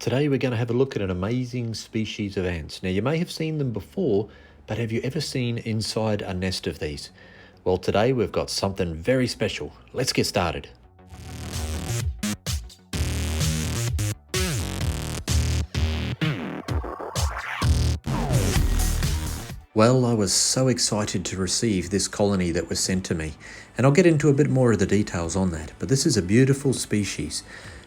Today we're going to have a look at an amazing species of ants. Now you may have seen them before, but have you ever seen inside a nest of these? Well, today we've got something very special. Let's get started. Well, I was so excited to receive this colony that was sent to me, and I'll get into a bit more of the details on that, but this is a beautiful species.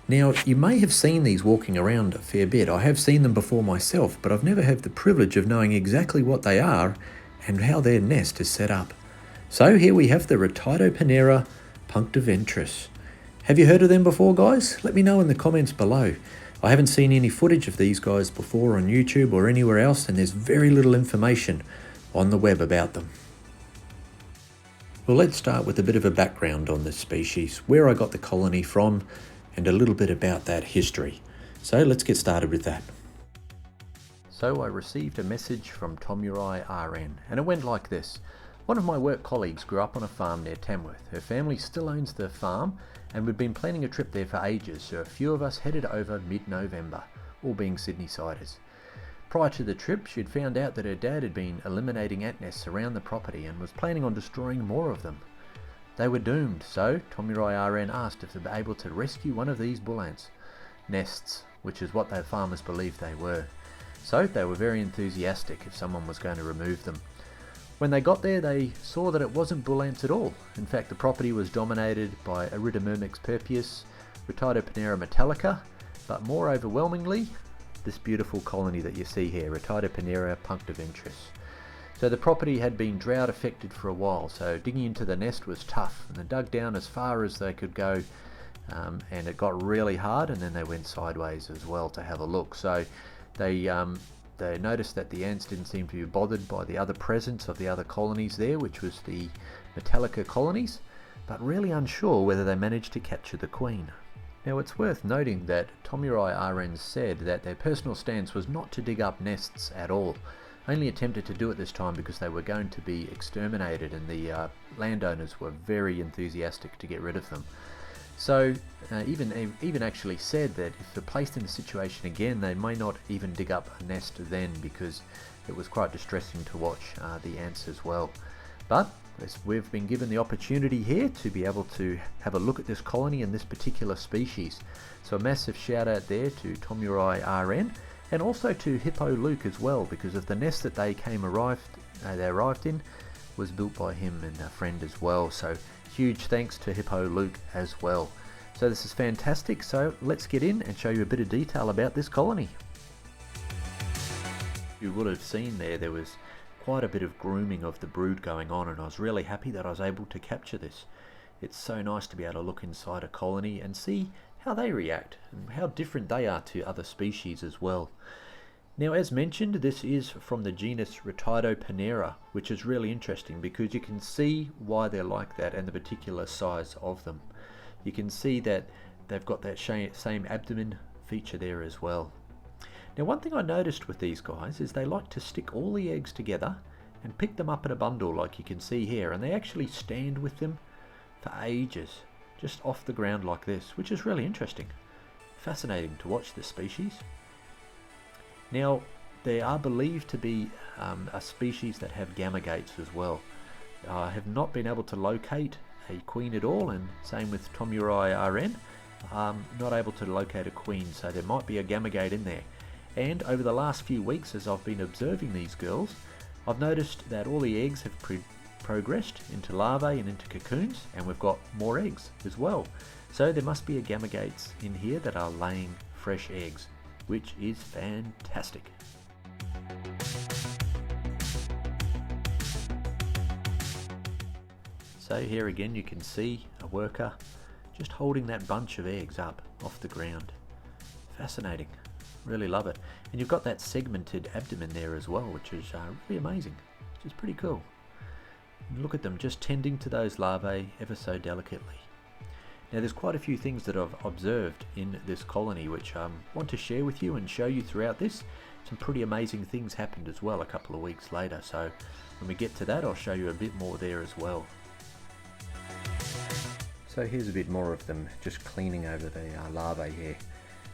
Now, you may have seen these walking around a fair bit. I have seen them before myself, but I've never had the privilege of knowing exactly what they are and how their nest is set up. So here we have the Rhytidoponera punctiventris. Have you heard of them before, guys? Let me know in the comments below. I haven't seen any footage of these guys before on YouTube or anywhere else, and there's very little information on the web about them. Well, let's start with a bit of a background on this species, where I got the colony from, and a little bit about that history. So let's get started with that. So I received a message from Tomurai RN, and it went like this. One of my work colleagues grew up on a farm near Tamworth. Her family still owns the farm, and we'd been planning a trip there for ages, so a few of us headed over mid-November, all being Sydney-siders. Prior to the trip, she'd found out that her dad had been eliminating ant nests around the property and was planning on destroying more of them. They were doomed, so Tomurai RN asked if they'd be able to rescue one of these bull ants nests, which is what their farmers believed they were. So they were very enthusiastic if someone was going to remove them. When they got there, they saw that it wasn't bull ants at all. In fact, the property was dominated by Erythromermex perpeus, Rhytidoponera metallica, but more overwhelmingly, this beautiful colony that you see here, Rhytidoponera punctiventris. So the property had been drought affected for a while, so digging into the nest was tough, and they dug down as far as they could go, and it got really hard, and then they went sideways as well to have a look. So they noticed that the ants didn't seem to be bothered by the other presence of the other colonies there, which was the metallica colonies, but really unsure whether they managed to capture the queen. Now it's worth noting that Tomurai RN said that their personal stance was not to dig up nests at all, only attempted to do it this time because they were going to be exterminated, and the landowners were very enthusiastic to get rid of them. So even actually said that if they're placed in the situation again, they may not even dig up a nest then, because it was quite distressing to watch the ants as well. But we've been given the opportunity here to be able to have a look at this colony and this particular species. So a massive shout out there to Tomurai RN, and also to Hippo Luke as well, because of the nest that they arrived in was built by him and a friend as well. So huge thanks to Hippo Luke as well. So this is fantastic, so let's get in and show you a bit of detail about this colony. You would have seen there was quite a bit of grooming of the brood going on, and I was really happy that I was able to capture this. It's so nice to be able to look inside a colony and see how they react and how different they are to other species as well. Now, as mentioned, this is from the genus Rhytidoponera, which is really interesting because you can see why they're like that and the particular size of them. You can see that they've got that same abdomen feature there as well. Now, one thing I noticed with these guys is they like to stick all the eggs together and pick them up in a bundle like you can see here, and they actually stand with them for ages, just off the ground like this, which is really interesting. Fascinating to watch this species. Now, they are believed to be a species that have gamergates as well. I have not been able to locate a queen at all, and same with Tomurai RN. Not able to locate a queen, so there might be a gamergate in there. And over the last few weeks, as I've been observing these girls, I've noticed that all the eggs have progressed into larvae and into cocoons, and we've got more eggs as well. So there must be a gamergates in here that are laying fresh eggs, which is fantastic. So here again you can see a worker just holding that bunch of eggs up off the ground. Fascinating, really love it. And you've got that segmented abdomen there as well, which is really amazing, which is pretty cool. And look at them just tending to those larvae ever so delicately. Now there's quite a few things that I've observed in this colony which I want to share with you and show you throughout this. Some pretty amazing things happened as well a couple of weeks later, so when we get to that I'll show you a bit more there as well. So here's a bit more of them just cleaning over the larvae here.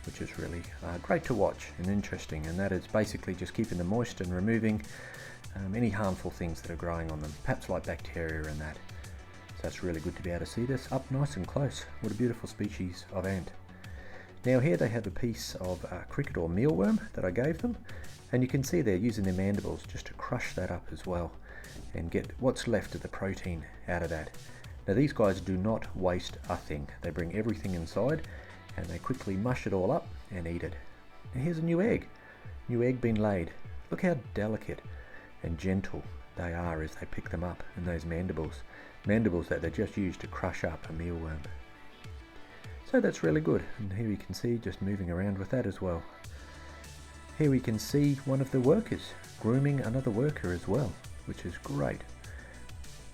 which is really great to watch and interesting, and that is basically just keeping them moist and removing any harmful things that are growing on them, perhaps like bacteria and that. So it's really good to be able to see this up nice and close. What a beautiful species of ant. Now here they have a piece of cricket or mealworm that I gave them, and you can see they're using their mandibles just to crush that up as well and get what's left of the protein out of that. Now these guys do not waste a thing. They bring everything inside and they quickly mush it all up and eat it. Now here's a new egg being laid. Look how delicate and gentle they are as they pick them up in those mandibles that they just use to crush up a mealworm. So that's really good, and here we can see just moving around with that as well. Here we can see one of the workers grooming another worker as well, which is great.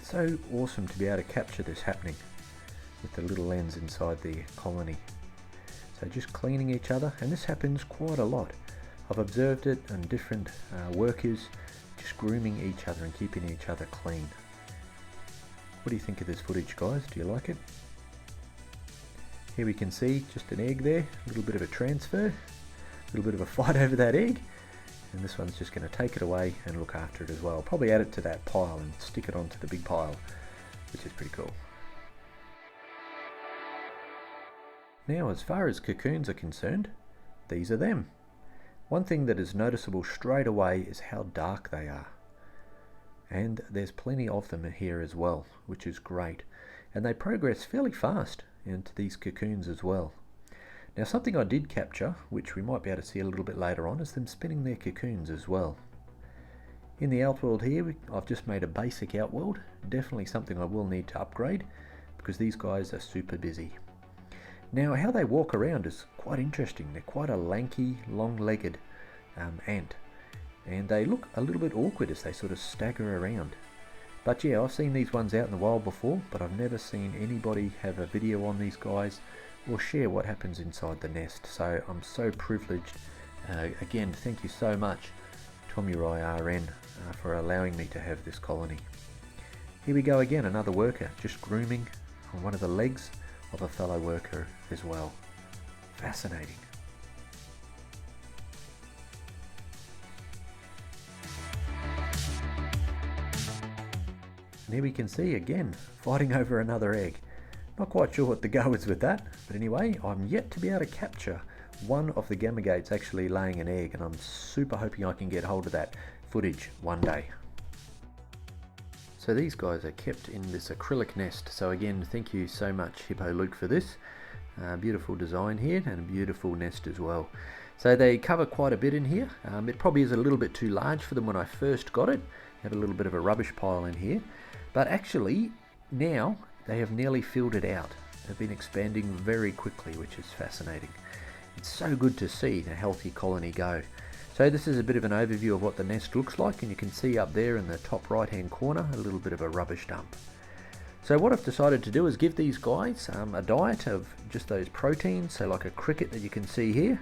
So awesome to be able to capture this happening with the little lens inside the colony. So just cleaning each other, and this happens quite a lot. I've observed it on different workers just grooming each other and keeping each other clean. What do you think of this footage, guys? Do you like it? Here we can see just an egg there, a little bit of a transfer, a little bit of a fight over that egg, and this one's just going to take it away and look after it as well. Probably add it to that pile and stick it onto the big pile, which is pretty cool. Now, as far as cocoons are concerned, these are them. One thing that is noticeable straight away is how dark they are. And there's plenty of them here as well, which is great. And they progress fairly fast into these cocoons as well. Now something I did capture, which we might be able to see a little bit later on, is them spinning their cocoons as well. In the outworld here, I've just made a basic outworld. Definitely something I will need to upgrade because these guys are super busy. Now how they walk around is quite interesting. They're quite a lanky, long-legged ant. And they look a little bit awkward as they sort of stagger around. But yeah, I've seen these ones out in the wild before, but I've never seen anybody have a video on these guys or share what happens inside the nest. So I'm so privileged. Again, thank you so much, Tomurai RN, for allowing me to have this colony. Here we go again, another worker just grooming on one of the legs of a fellow worker as well. Fascinating. And here we can see again fighting over another egg. Not quite sure what the go is with that, but anyway, I'm yet to be able to capture one of the gamergates actually laying an egg, and I'm super hoping I can get hold of that footage one day. So these guys are kept in this acrylic nest. So again, thank you so much, Hippo Luke, for this. Beautiful design here and a beautiful nest as well. So they cover quite a bit in here. It probably is a little bit too large for them when I first got it. Have a little bit of a rubbish pile in here. But actually, now they have nearly filled it out. They've been expanding very quickly, which is fascinating. It's so good to see a healthy colony go. So this is a bit of an overview of what the nest looks like, and you can see up there in the top right hand corner a little bit of a rubbish dump. So what I've decided to do is give these guys a diet of just those proteins, so like a cricket that you can see here.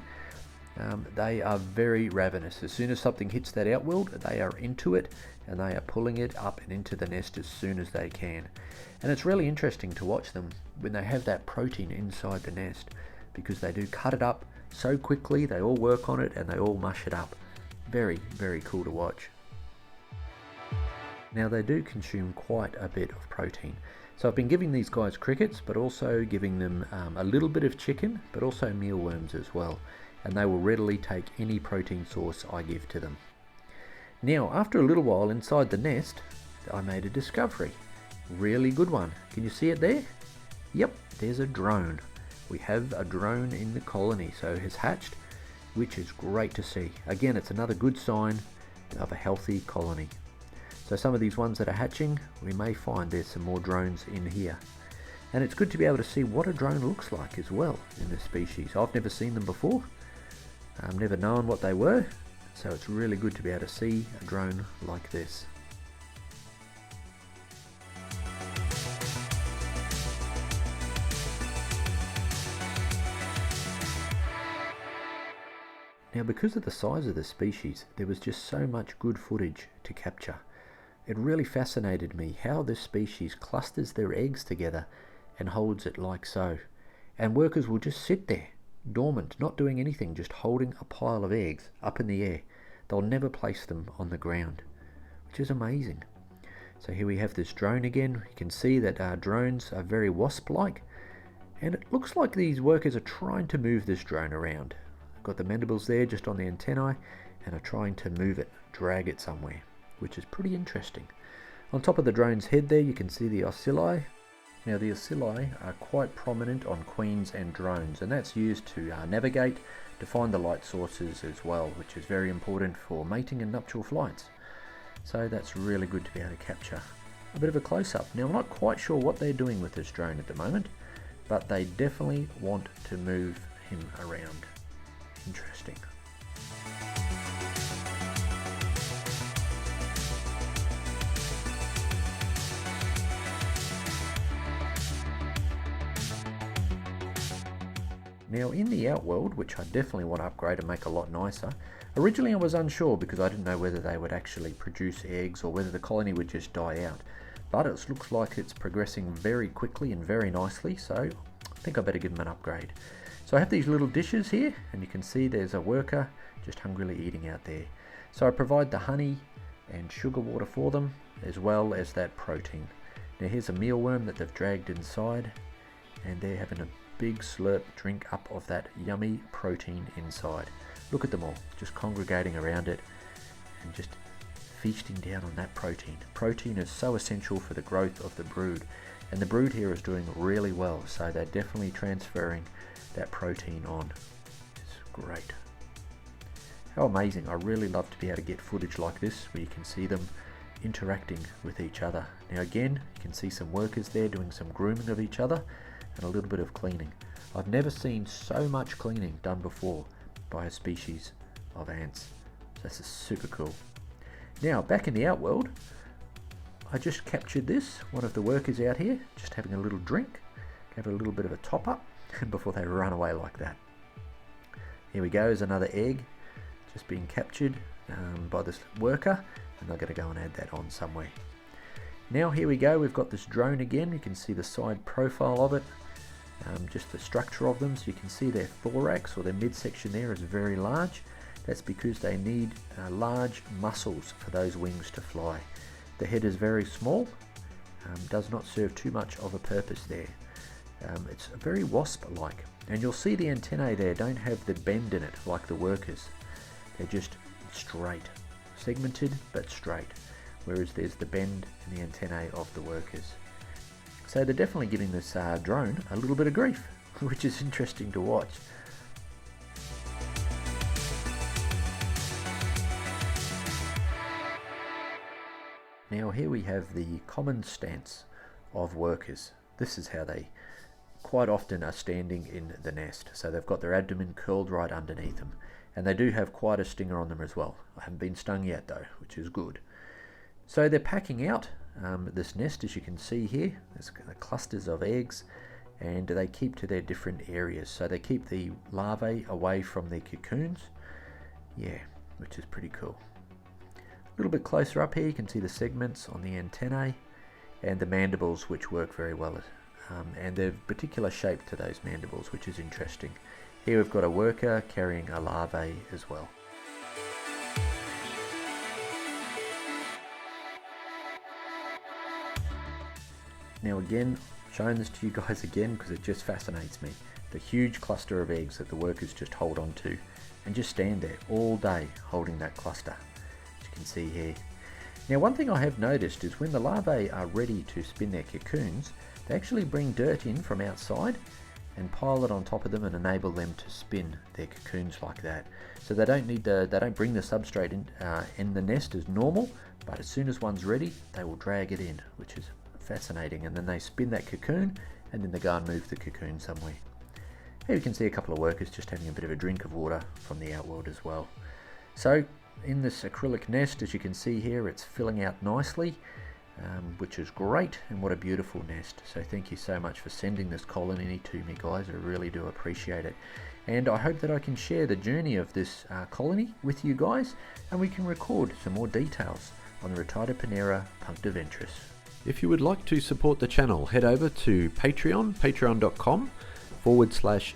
They are very ravenous. As soon as something hits that outworld, they are into it and they are pulling it up and into the nest as soon as they can. And it's really interesting to watch them when they have that protein inside the nest, because they do cut it up so quickly. They all work on it and they all mush it up. Very, very cool to watch. Now they do consume quite a bit of protein. So I've been giving these guys crickets, but also giving them a little bit of chicken, but also mealworms as well. And they will readily take any protein source I give to them. Now, after a little while inside the nest, I made a discovery. Really good one. Can you see it there? Yep, there's a drone. We have a drone in the colony, so it has hatched, which is great to see. Again, it's another good sign of a healthy colony. So some of these ones that are hatching, we may find there's some more drones in here. And it's good to be able to see what a drone looks like as well in this species. I've never seen them before. I've never known what they were, so it's really good to be able to see a drone like this. Now, because of the size of the species, there was just so much good footage to capture. It really fascinated me how this species clusters their eggs together and holds it like so. And workers will just sit there, dormant, not doing anything, just holding a pile of eggs up in the air. They'll never place them on the ground, which is amazing. So here we have this drone again. You can see that drones are very wasp-like, and it looks like these workers are trying to move this drone around. They've got the mandibles there just on the antennae and are trying to move it, drag it somewhere, which is pretty interesting. On top of the drone's head there, you can see the ocelli. Now the ocelli are quite prominent on queens and drones, and that's used to navigate, to find the light sources as well, which is very important for mating and nuptial flights. So that's really good to be able to capture a bit of a close-up. Now I'm not quite sure what they're doing with this drone at the moment, but they definitely want to move him around. Interesting. Now in the outworld, which I definitely want to upgrade and make a lot nicer, originally I was unsure because I didn't know whether they would actually produce eggs or whether the colony would just die out. But it looks like it's progressing very quickly and very nicely, so I think I better give them an upgrade. So I have these little dishes here, and you can see there's a worker just hungrily eating out there. So I provide the honey and sugar water for them, as well as that protein. Now here's a mealworm that they've dragged inside, and they're having a big slurp drink up of that yummy protein inside. Look at them all, just congregating around it and just feasting down on that protein. Protein is so essential for the growth of the brood, and the brood here is doing really well, so they're definitely transferring that protein on. It's great. How amazing. I really love to be able to get footage like this where you can see them interacting with each other. Now again, you can see some workers there doing some grooming of each other and a little bit of cleaning. I've never seen so much cleaning done before by a species of ants. So this is super cool. Now back in the outworld, I just captured this, one of the workers out here, just having a little drink, have a little bit of a top up before they run away like that. Here we go, is another egg just being captured by this worker, and they're going to go and add that on somewhere. Now here we go, we've got this drone again. You can see the side profile of it, just the structure of them. So you can see their thorax, or their midsection there, is very large. That's because they need large muscles for those wings to fly. The head is very small, does not serve too much of a purpose there. It's very wasp-like, and you'll see the antennae there don't have the bend in it like the workers. They're just straight, segmented but straight, whereas there's the bend in the antennae of the workers. So they're definitely giving this drone a little bit of grief, which is interesting to watch. Now here we have the common stance of workers. This is how they quite often are standing in the nest. So they've got their abdomen curled right underneath them, and they do have quite a stinger on them as well. I haven't been stung yet though, which is good. So they're packing out this nest, as you can see here. There's clusters of eggs, and they keep to their different areas. So they keep the larvae away from their cocoons. Yeah, which is pretty cool. A little bit closer up here, you can see the segments on the antennae and the mandibles, which work very well. And they're particular shape to those mandibles, which is interesting. Here we've got a worker carrying a larvae as well. Now again, showing this to you guys again because it just fascinates me. The huge cluster of eggs that the workers just hold on to and just stand there all day holding that cluster, as you can see here. Now one thing I have noticed is when the larvae are ready to spin their cocoons, they actually bring dirt in from outside and pile it on top of them and enable them to spin their cocoons like that. So they don't bring the substrate in the nest as normal, but as soon as one's ready, they will drag it in, which is fascinating. And then they spin that cocoon, and then they go and move the cocoon somewhere. Here you can see a couple of workers just having a bit of a drink of water from the outworld as well. So in this acrylic nest, as you can see here, it's filling out nicely, which is great, and what a beautiful nest. So thank you so much for sending this colony to me, guys. I really do appreciate it, and I hope that I can share the journey of this colony with you guys, and we can record some more details on the Rhytidoponera punctiventris. If you would like to support the channel, head over to patreon.com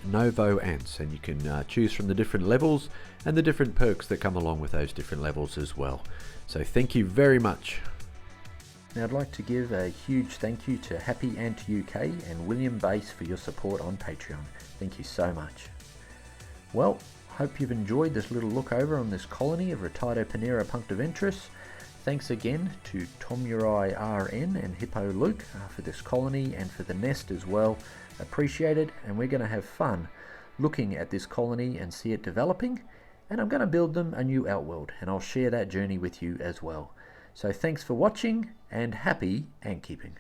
Novo Ants, and you can choose from the different levels and the different perks that come along with those different levels as well. So thank you very much. Now I'd like to give a huge thank you to Happy Ant UK and William Bass for your support on Patreon. Thank you so much. Well, hope you've enjoyed this little look over on this colony of Rhytidoponera punctiventris. Thanks again to Tomurai RN and Hippo Luke for this colony and for the nest as well. Appreciate it, and we're going to have fun looking at this colony and see it developing, and I'm going to build them a new outworld, and I'll share that journey with you as well. So thanks for watching, and happy ant keeping.